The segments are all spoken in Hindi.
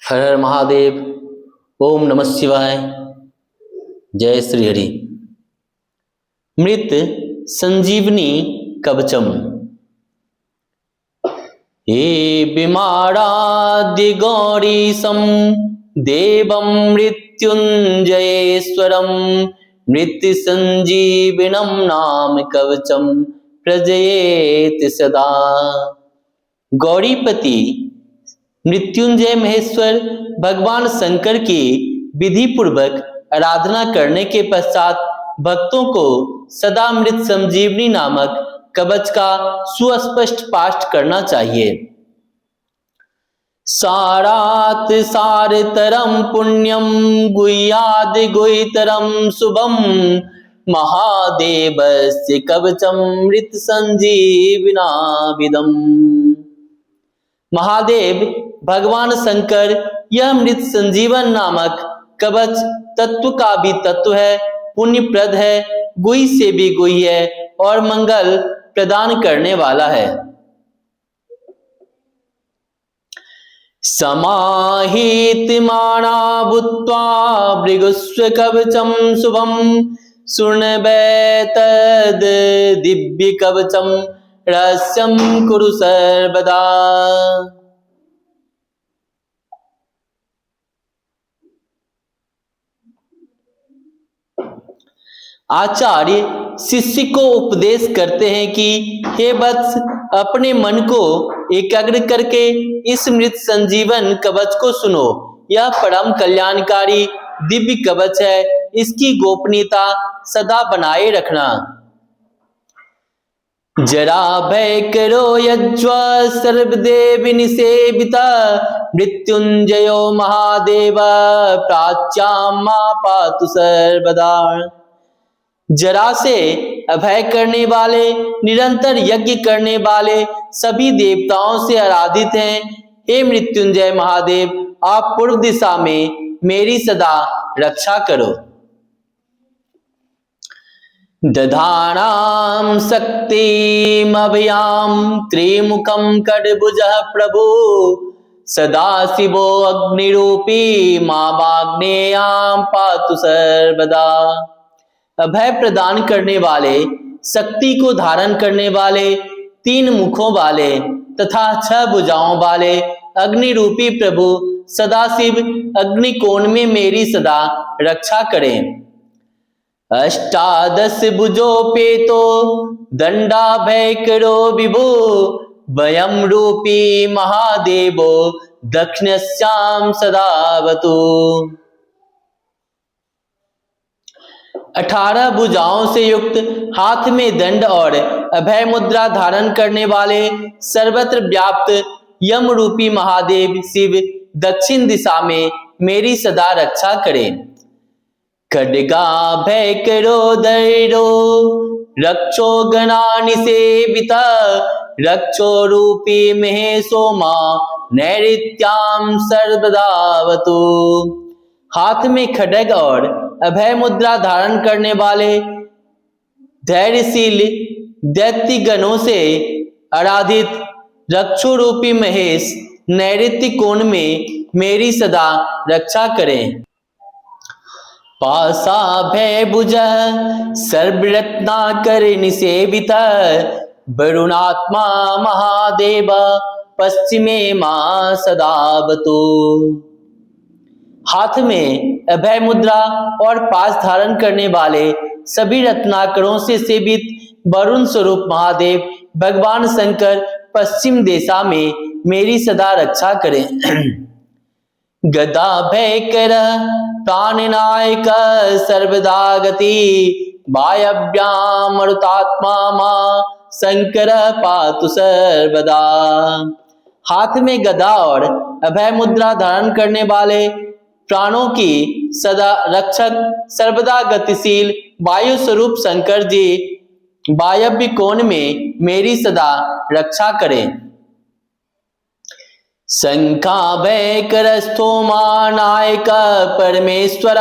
हर हर महादेव। ओम नमः शिवाय। जय श्री हरि। मृत संजीवनी कवचम। हे विमाराद्य गौरीशं देवं मृत्युंजयेश्वरं मृत्यु संजीविनं नाम कवचम प्रजयेत सदा। गौरीपति मृत्युंजय महेश्वर भगवान शंकर की विधि पूर्वक आराधना करने के पश्चात भक्तों को सदा मृत संजीवनी नामक कवच का सुस्पष्ट पाठ करना चाहिए। सारात सारतरम पुण्यम गुह्याद गुह्यतरम शुभम महादेवस्य कवचम मृत संजीवना विदम। महादेव भगवान शंकर यह मृत संजीवन नामक कवच तत्व का भी तत्व है, पुण्यप्रद है, गुह्य से भी गुह्य है और मंगल प्रदान करने वाला है। समाहित माना भूत्वा भृगुस्व कवचम शुभम सुनबैतद दिव्य कवचम रहस्यम कुरु सर्वदा। आचार्य शिष्य को उपदेश करते हैं कि हे वत्स, अपने मन को एकाग्र करके इस मृत संजीवन कवच को सुनो। यह परम कल्याणकारी दिव्य कवच है, इसकी गोपनीयता सदा बनाए रखना। जरा भय करो यज्व सर्वदेव निसेविता मृत्युंजयो महादेव प्राच्याम मा पातु सर्वदा। जरा से अभय करने वाले, निरंतर यज्ञ करने वाले सभी देवताओं से आराधित हैं। हे मृत्युंजय महादेव, आप पूर्व दिशा में मेरी सदा रक्षा करो। दधानां शक्तिमभयां त्रिमुखं कडभुजः प्रभु सदाशिवो अग्निरूपी मावाग्नेयां पातु सर्वदा। अभय प्रदान करने वाले, शक्ति को धारण करने वाले, 3 मुखों वाले तथा 6 भुजाओं वाले अग्नि रूपी प्रभु सदाशिव अग्निकोण में मेरी सदा रक्षा करें। अष्टादश भुजोपेतो दंडाभय करो विभो वयम रूपी महादेवो दक्षिणस्याम सदावतु। 18 भुजाओं से युक्त, हाथ में दंड और अभय मुद्रा धारण करने वाले सर्वत्र व्याप्त यम रूपी महादेव शिव दक्षिण दिशा में मेरी सदा रक्षा करें। खड्गा भय करो दैरो रक्षो गणानि सेविता रक्षो रूपी महेशो मां नैऋत्याम सर्वदावतु। हाथ में खड्ग और अभय मुद्रा धारण करने वाले धैर्यशील दैत्य गणों से आराधित रक्षो रूपी महेश नैऋत्य कोण में मेरी सदा रक्षा करें। पासा भय भुज सर्वरत्नाकर निसेविता वरुणात्मा महादेव पश्चिमे मां सदावतु। हाथ में अभय मुद्रा और पास धारण करने वाले सभी रत्नाकरों से सेवित वरुण स्वरूप महादेव भगवान शंकर पश्चिम दिशा में मेरी सदा रक्षा करें। गदा भय कर प्राणनायक सर्वदा गति वायव्याम मरुतात्मा मां शंकर पातु सर्वदा। हाथ में गदा और अभय मुद्रा धारण करने वाले प्राणों की सदा रक्षक सर्वदा गतिशील वायु स्वरूप शंकर जी वायव्य कोण में मेरी सदा रक्षा करें। शंखाभय करस्थो नायक परमेश्वर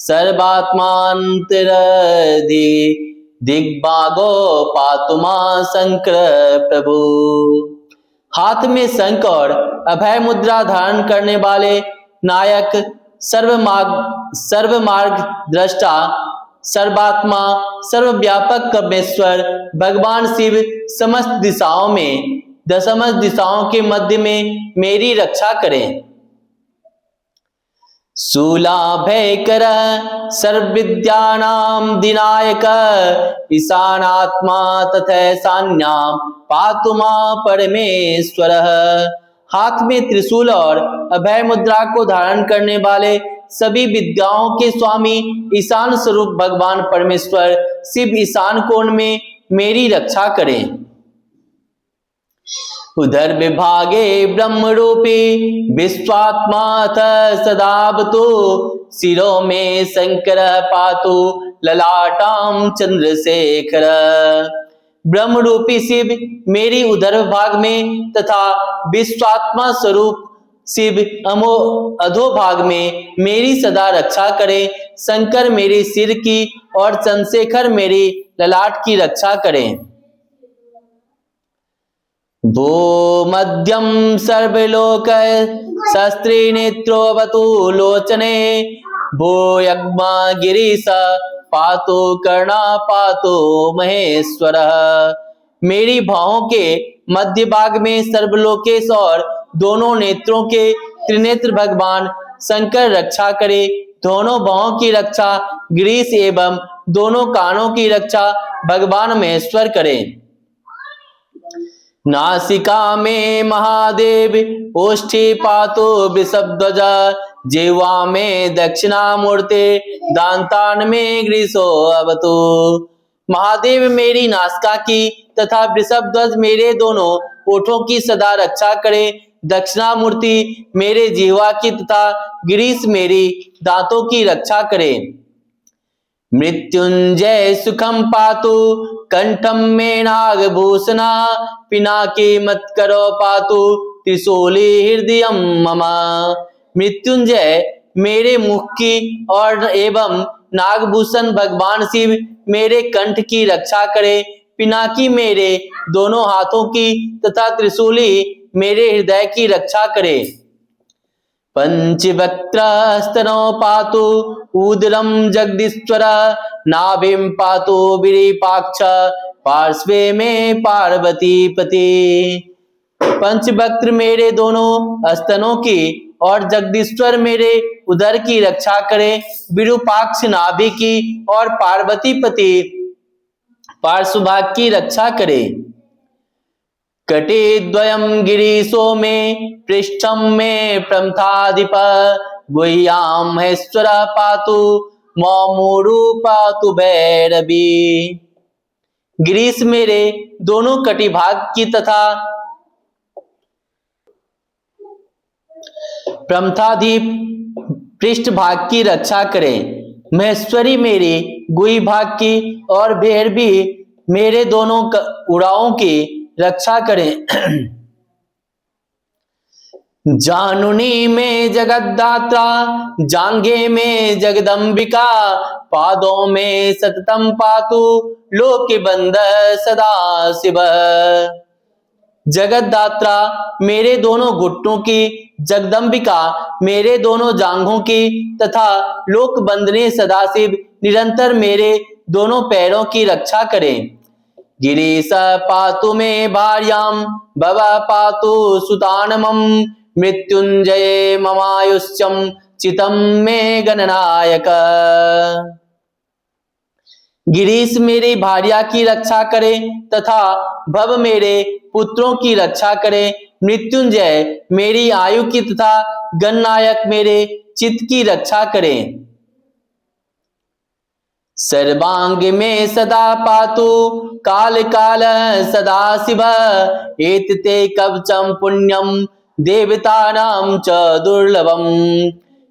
सर्वात्मांतर दिग्भागो पातु मां शंकर प्रभु। हाथ में शंख और अभय मुद्रा धारण करने वाले नायक, सर्वमार्ग दृष्टा, सर्वात्मा, सर्वव्यापक कमेश्वर भगवान शिव समस्त दिशाओं के मध्य में मेरी रक्षा करें। शूलाभयकर सर्वविद्यानां दिनायक, ईशानात्मा तथैशान्यां पातु मां परमेश्वरः। हाथ में त्रिशूल और अभय मुद्रा को धारण करने वाले सभी विद्याओं के स्वामी ईशान स्वरूप भगवान परमेश्वर शिव ईशान कोण में मेरी रक्षा करें। उधर विभागे ब्रह्म रूपी विश्वात्मा सदावतु, शिरो में शंकर पातु ललाटाम चंद्रशेखर। ब्रह्म रूपी शिव मेरी उधर भाग में तथा विश्वात्मा स्वरूप शिव अधोभाग में मेरी सदा रक्षा करे। शंकर मेरे सिर की और चंद्रशेखर मेरी ललाट की रक्षा करें। भो मध्यम सर्वलोक शस्त्री नेत्रोऽवतु लोचने, भो यज्ञ गिरीश पातु कर्णा पातु महेश्वर। मेरी भावों के मध्य भाग में सर्वलोकेश और दोनों नेत्रों के त्रिनेत्र भगवान शंकर रक्षा करे। दोनों भावों की रक्षा गिरीश एवं दोनों कानों की रक्षा भगवान महेश्वर करें। नासिका में महादेव ओष्ठी पातु वृषभध्वज, जिह्वा में दक्षिणामूर्ते दांतान में ग्रीसो अवतु। महादेव मेरी नासिका की तथा वृषभध्वज मेरे दोनों ओठों की सदा रक्षा करे। दक्षिणामूर्ति मेरे जिह्वा की तथा गिरीश मेरी दांतों की रक्षा करे। मृत्युंजय सुखम पातु कंठम में नागभूषणा, पिनाकी मत करो पातु त्रिशूली हृदय मम। मृत्युंजय मेरे मुख की और एवं नागभूषण भगवान शिव मेरे कंठ की रक्षा करे। पिनाकी मेरे दोनों हाथों की तथा त्रिशूली मेरे हृदय की रक्षा करे। पंचवक्त्र स्तनो पातु उदरम जगदीश्वर, नाभिम पातु विरूपाक्ष पार्श्वे में पार्वती पति। पंचवक्त्र मेरे दोनों स्तनों की और जगदीश्वर मेरे उदर की रक्षा करे। विरूपाक्ष नाभि की और पार्वती पति पार्श्वभाग की रक्षा करे। कटिद्वयम गिरीशो में पृष्ठम में प्रमथाधिप, गुह्याम महेश्वर पातु मौमूरु पातु भैरवी। गिरीश मेरे दोनों कटिभाग की तथा प्रमथाधिप पृष्ठ भाग की रक्षा करें। महेश्वरी मेरी गुही भाग की और भैरवी मेरे दोनों उड़ाओं की रक्षा करें। जानुनी में जगद्दात्रा, जांघे में जगदम्बिका, पादों में सततम पातु लोक बंद सदा शिव। जगद्दात्रा मेरे दोनों घुटनों की, जगदम्बिका मेरे दोनों जांघों की तथा लोक बंदने सदाशिव निरंतर मेरे दोनों पैरों की रक्षा करें। गिरीश पातु में भार्याम, भव पातु सुतानमम, मृत्युंजय ममायुष्यम चितम में गणनायक। गिरीश मेरी भार्या की रक्षा करे तथा भव मेरे पुत्रों की रक्षा करे। मृत्युंजय मेरी आयु की तथा गणनायक मेरे चित्त की रक्षा करें। सर्वांग में सदा पातु काल काल सदा शिव, एतते कवचम पुण्यम देवतानां च दुर्लभम।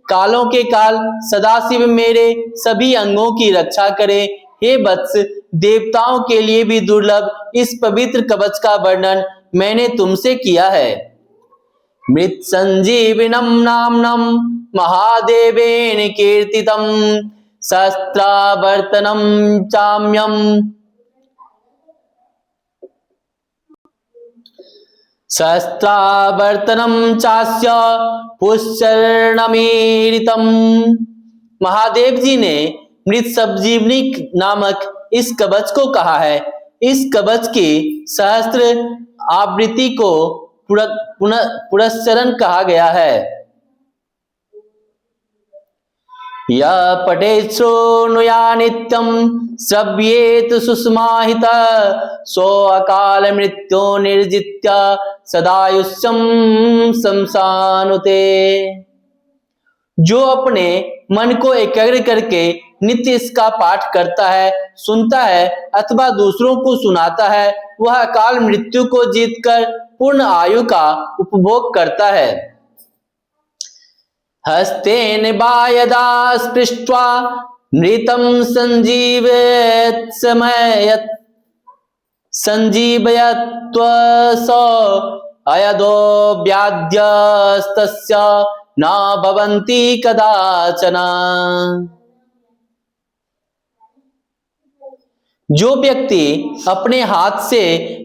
कालों के काल सदाशिव मेरे सभी अंगों की रक्षा करे। हे वत्स, देवताओं के लिए भी दुर्लभ इस पवित्र कवच का वर्णन मैंने तुमसे किया है। मृत संजीविनम नामनम महादेवेन कीर्तितम, शस्त्रावर्तनम चाम्यम सहस्त्रावर्तनम चास्य पुष्चरणमीरितम। महादेव जी ने मृत संजीवनी नामक इस कवच को कहा है। इस कवच की सहस्त्र आवृत्ति को पुरस्चरण कहा गया है। यः पठेत् शृणुया नित्यं श्रव्येत सुस्माहितः सो अकाल मृत्यो निर्जित्य सदायुष्यं शमशानुते। जो अपने मन को एकाग्र करके नित्य इसका पाठ करता है, सुनता है अथवा दूसरों को सुनाता है, वह अकाल मृत्यु को जीतकर पूर्ण आयु का उपभोग करता है। हस्तेन बायदा स्पृष्ट्वा मृतं संजीवयत्व अयदो व्याध्यस्तस्य न भवन्ति कदाचन। जो व्यक्ति अपने हाथ से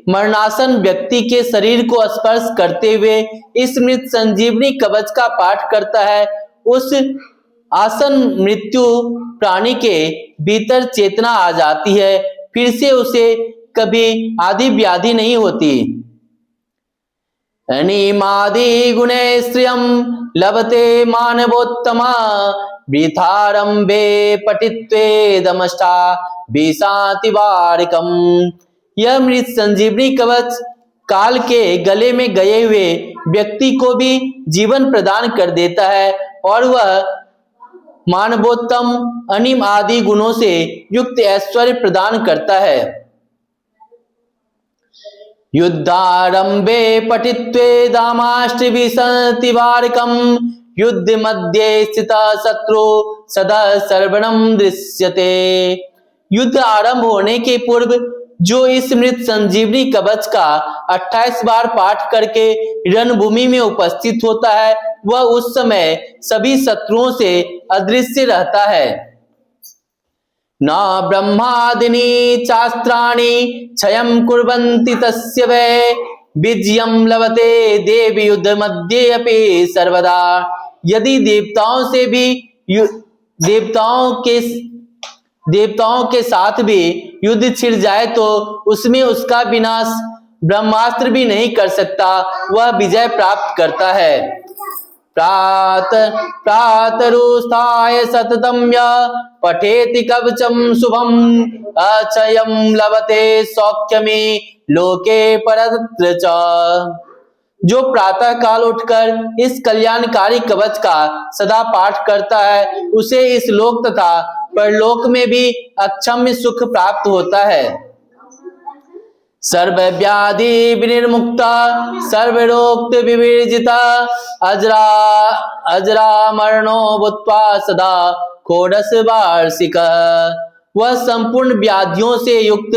मरणासन व्यक्ति के शरीर को स्पर्श करते हुए इस मृत संजीवनी कवच का पाठ करता है, उस आसन मृत्यु प्राणी के भीतर चेतना आ जाती है, फिर से उसे कभी आदि व्याधि नहीं होती। अनिमादि गुणे श्रियं लभते मानवोत्तमा वृथारंभे पठित्वे दमष्टा विशाति वारिकम। यह मृत संजीवनी कवच काल के गले में गए हुए व्यक्ति को भी जीवन प्रदान कर देता है और वह मानवोत्तम अनिम आदि गुणों से युक्त ऐश्वर्य प्रदान करता है। युद्धारंभे पठित्वे दामाष्ट विशति वारिकम युद्ध मध्ये स्थित शत्रु सदा सर्वणम दृश्यते। युद्ध आरंभ होने के पूर्व जो इस मृत संजीवनी कवच का 28 बार पाठ करके रणभूमि में उपस्थित होता है, वह उस समय सभी शत्रुओं से अदृश्य रहता है। न ब्रह्मादिनी चास्त्राणि क्षयं कुर्वन्ति तस्य वै विजयं लभते देव युद्ध मध्ये अपि सर्वदा। यदि देवताओं के साथ भी युद्ध छिड़ जाए तो उसमें उसका विनाश ब्रह्मास्त्र भी नहीं कर सकता, वह विजय प्राप्त करता है। प्रातरुत्थाय सततं यः पठेति कवचं शुभं अक्षयं लभते सौख्यमे लोके परत्र च। जो प्रातः काल उठकर इस कल्याणकारी कवच का सदा पाठ करता है, उसे इस लोक तथा परलोक में भी अक्षम्य सुख प्राप्त होता है। सर्व व्याधि विनिर्मुक्ता सर्वरोग विवर्जिता अजरा मरणो भूत्वा सदा षोडश वार्षिक। वह संपूर्ण व्याधियों से युक्त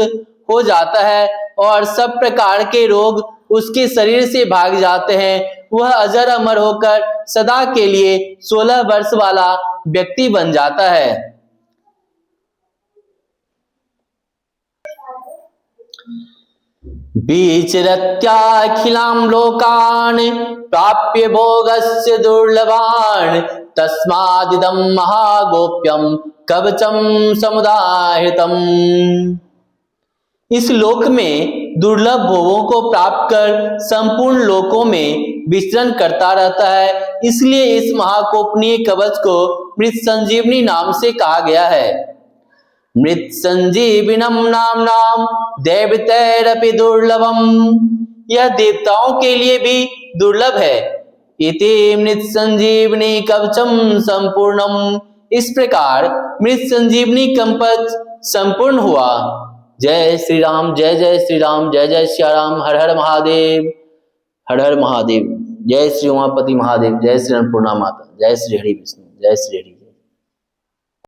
हो जाता है और सब प्रकार के रोग उसके शरीर से भाग जाते हैं। वह अजर अमर होकर सदा के लिए 16 वर्ष वाला व्यक्ति बन जाता है। विचरत्याखिलां लोकान् प्राप्य भोगस्य दुर्लभान् तस्मादिदं महागोप्यं कवचं समुदाहृतम्। इस लोक में दुर्लभ भोगों को प्राप्त कर संपूर्ण लोकों में विचरण करता रहता है, इसलिए इस महाकोपनीय कवच को मृत संजीवनी नाम से कहा गया है। मृत संजीवनम नाम देवतैरपि दुर्लभम। यह देवताओं के लिए भी दुर्लभ है। इति मृत संजीवनी कवचम संपूर्णम। इस प्रकार मृत संजीवनी कवच संपूर्ण हुआ। जय श्री राम, जय जय श्री राम, जय जय श्री राम। हर हर महादेव, हर हर महादेव। जय श्री उमापति महादेव, जय श्री अन्नपूर्णा माता, जय श्री हरि विष्णु, जय श्री हरि।